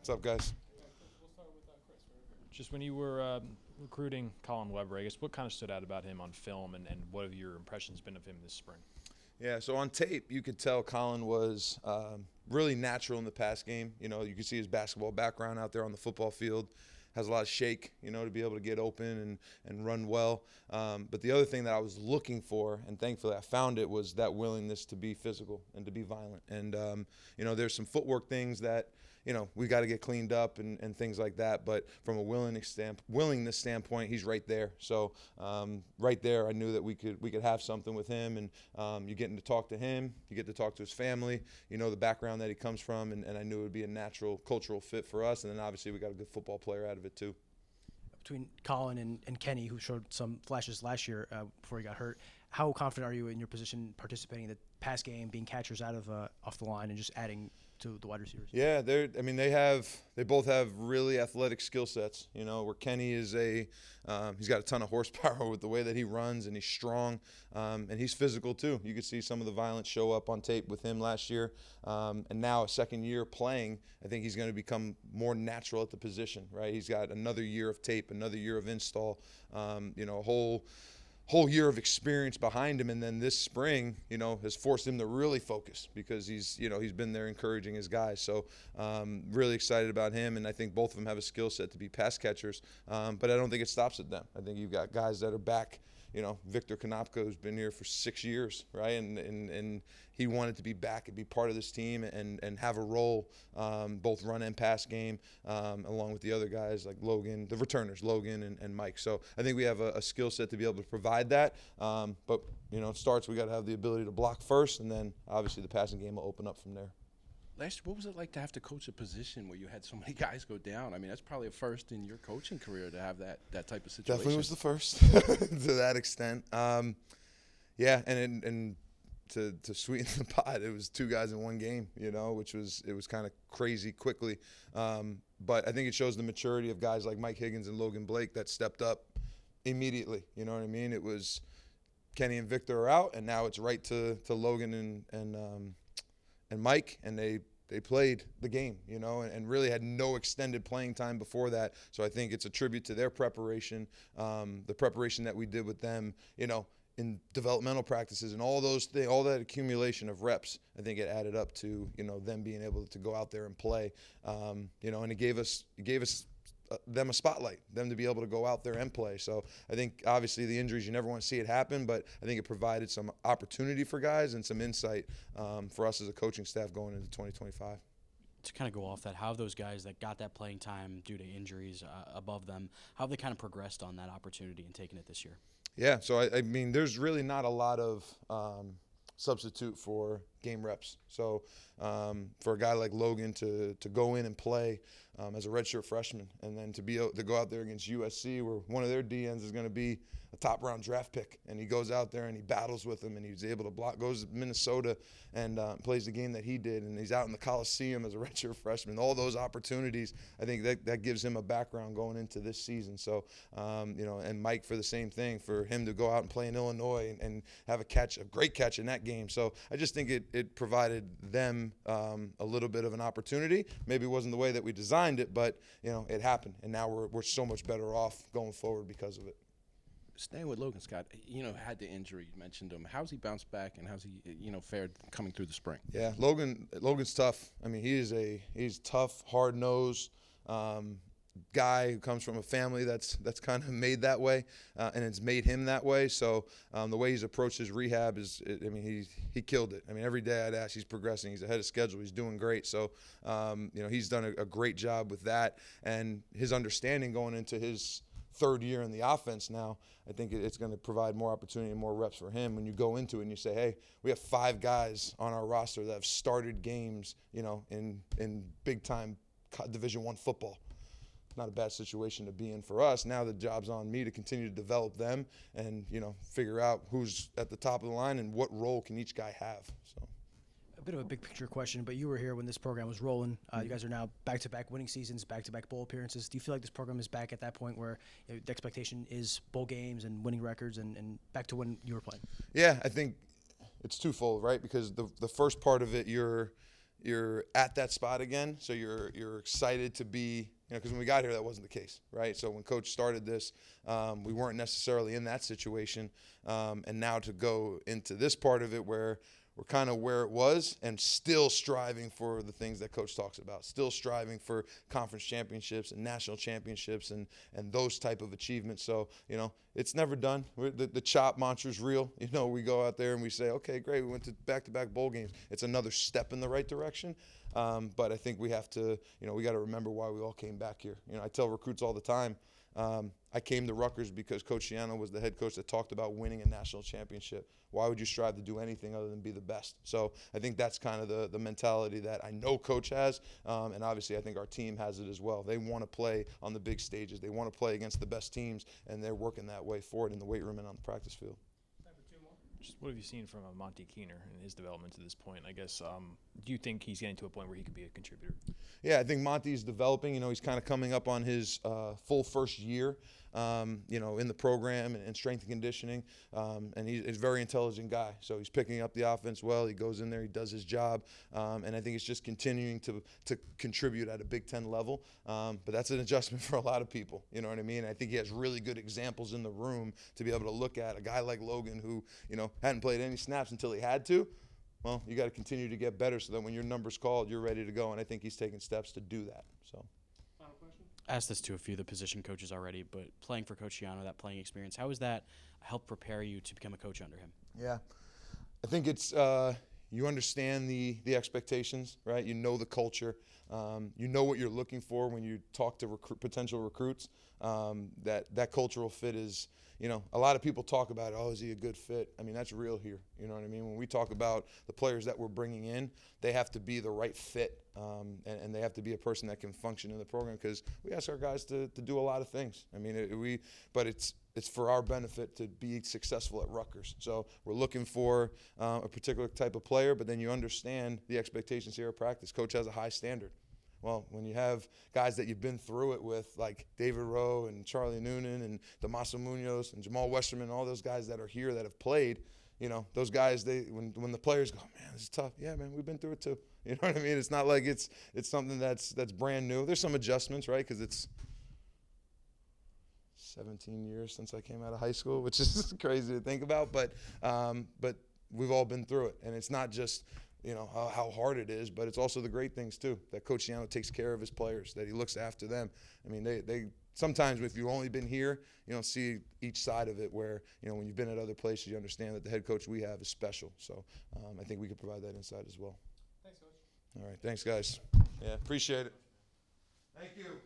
What's up, guys? We'll start with Chris right over here. Just when you were recruiting Colin Weber, I guess what kind of stood out about him on film, and what have your impressions been of him this spring? Yeah, so on tape, you could tell Colin was really natural in the pass game. You know, you could see his basketball background out there on the football field. Has a lot of shake, you know, to be able to get open and run well. But the other thing that I was looking for, and thankfully I found it, was that willingness to be physical and to be violent. And, you know, there's some footwork things that, you know, we got to get cleaned up and things like that. But from a willingness standpoint, he's right there. So right there, I knew that we could have something with him. And you getting to talk to him, you get to talk to his family, you know, the background that he comes from, and I knew it would be a natural cultural fit for us. And then obviously we got a good football player out of it too. Between Colin and Kenny, who showed some flashes last year before he got hurt, how confident are you in your position participating in the pass game, being catchers out of off the line, and just adding to the wide receivers? Yeah, they both have really athletic skill sets. You know, where Kenny is he's got a ton of horsepower with the way that he runs, and he's strong, and he's physical too. You could see some of the violence show up on tape with him last year, and now a second year playing, I think he's going to become more natural at the position. Right, he's got another year of tape, another year of install, you know, a whole year of experience behind him, and then this spring, you know, has forced him to really focus because he's been there encouraging his guys. So really excited about him, and I think both of them have a skill set to be pass catchers, but I don't think it stops at them. I think you've got guys that are back. You know, Victor Konopka, who's been here for 6 years, right? And he wanted to be back and be part of this team and have a role, both run and pass game, along with the other guys like Logan, the returners, Logan and Mike. So I think we have a skill set to be able to provide that. But, you know, it starts, we got to have the ability to block first, and then obviously the passing game will open up from there. Last year, what was it like to have to coach a position where you had so many guys go down? I mean, that's probably a first in your coaching career to have that type of situation. Definitely was the first to that extent. Yeah, and to sweeten the pot, it was 2 guys in one game, you know, which was kind of crazy quickly. But I think it shows the maturity of guys like Mike Higgins and Logan Blake that stepped up immediately. You know what I mean? It was Kenny and Victor are out, and now it's right to Logan and Mike, and they played the game, you know, and really had no extended playing time before that. So I think it's a tribute to their preparation, the preparation that we did with them, you know, in developmental practices and all those things, all that accumulation of reps. I think it added up to, you know, them being able to go out there and play, you know, and it gave us them a spotlight, them to be able to go out there and play. So I think obviously the injuries, you never want to see it happen, but I think it provided some opportunity for guys and some insight for us as a coaching staff going into 2025. To kind of go off that, how have those guys that got that playing time due to injuries above them, how have they kind of progressed on that opportunity and taken it this year? Yeah, so I mean, there's really not a lot of substitute for game reps. So for a guy like Logan to go in and play as a redshirt freshman, and then to be able to go out there against USC, where one of their DNs is going to be a top-round draft pick, and he goes out there and he battles with him, and he's able to block, goes to Minnesota and plays the game that he did, and he's out in the Coliseum as a redshirt freshman. All those opportunities, I think that gives him a background going into this season. So, you know, and Mike for the same thing, for him to go out and play in Illinois and have a great catch in that game. So I just think it provided them a little bit of an opportunity. Maybe it wasn't the way that we designed it, but, you know, it happened, and now we're so much better off going forward because of it. Staying with Logan, Scott, you know, had the injury, you mentioned him. How's he bounced back, and how's he, you know, fared coming through the spring? Yeah, Logan's tough. I mean, he's tough, hard-nosed guy who comes from a family that's kind of made that way, and it's made him that way. So the way he's approached his rehab he killed it. I mean, every day I'd ask, he's progressing. He's ahead of schedule. He's doing great. So, you know, he's done a great job with that, and his understanding going into his third year in the offense now, I think it's going to provide more opportunity and more reps for him when you go into it and you say, hey, we have 5 guys on our roster that have started games, you know, in big-time Division I football. Not a bad situation to be in for us. Now the job's on me to continue to develop them and, you know, figure out who's at the top of the line and what role can each guy have. So. A bit of a big picture question, but you were here when this program was rolling. You guys are now back-to-back winning seasons, back-to-back bowl appearances. Do you feel like this program is back at that point where, you know, the expectation is bowl games and winning records and back to when you were playing? Yeah, I think it's twofold, right? Because the first part of it, you're you're at that spot again, so you're excited to be, because when we got here, that wasn't the case, right? So when Coach started this, we weren't necessarily in that situation, and now to go into this part of it where we're kind of where it was and still striving for the things that Coach talks about, still striving for conference championships and national championships and those type of achievements. So, it's never done. The CHOP mantra's real. We go out there and we say, okay, great, we went to back-to-back bowl games. It's another step in the right direction. But I think we have to, we got to remember why we all came back here. I tell recruits all the time, I came to Rutgers because Coach Schiano was the head coach that talked about winning a national championship. Why would you strive to do anything other than be the best? So I think that's kind of the mentality that I know Coach has, and obviously I think our team has it as well. They want to play on the big stages. They want to play against the best teams, and they're working that way forward in the weight room and on the practice field. Just what have you seen from Monty Keener and his development to this point? I guess, do you think he's getting to a point where he could be a contributor? Yeah, I think Monty's developing. He's kind of coming up on his full first year, in the program and strength and conditioning. And he's a very intelligent guy. So he's picking up the offense well. He goes in there, he does his job. And I think it's just continuing to contribute at a Big Ten level. But that's an adjustment for a lot of people. You know what I mean? I think he has really good examples in the room to be able to look at a guy like Logan who, hadn't played any snaps until he had to. Well, you got to continue to get better so that when your number's called, you're ready to go. And I think he's taking steps to do that. So. Final question? I asked this to a few of the position coaches already, but playing for Coach Schiano, that playing experience, how has that helped prepare you to become a coach under him? Yeah, I think it's you understand the expectations, right? You know the culture. You know what you're looking for when you talk to potential recruits. That cultural fit is, a lot of people talk about, oh, is he a good fit? I mean, that's real here. You know what I mean? When we talk about the players that we're bringing in, they have to be the right fit, and they have to be a person that can function in the program because we ask our guys to do a lot of things. I mean, but it's for our benefit to be successful at Rutgers. So we're looking for a particular type of player, but then you understand the expectations here at practice. Coach has a high standard. Well, when you have guys that you've been through it with, like David Rowe and Charlie Noonan and Damaso Munoz and Jamal Westerman, all those guys that are here that have played, those guys, when the players go, man, this is tough. Yeah, man, we've been through it too. You know what I mean? It's not like it's something that's brand new. There's some adjustments, right? Because it's 17 years since I came out of high school, which is crazy to think about. But we've all been through it, and it's not just how hard it is, but it's also the great things too, that Coach Schiano takes care of his players, that he looks after them. I mean, they sometimes if you've only been here, you don't see each side of it where, when you've been at other places, you understand that the head coach we have is special. So I think we could provide that insight as well. Thanks, Coach. All right. Thanks, guys. Yeah, appreciate it. Thank you.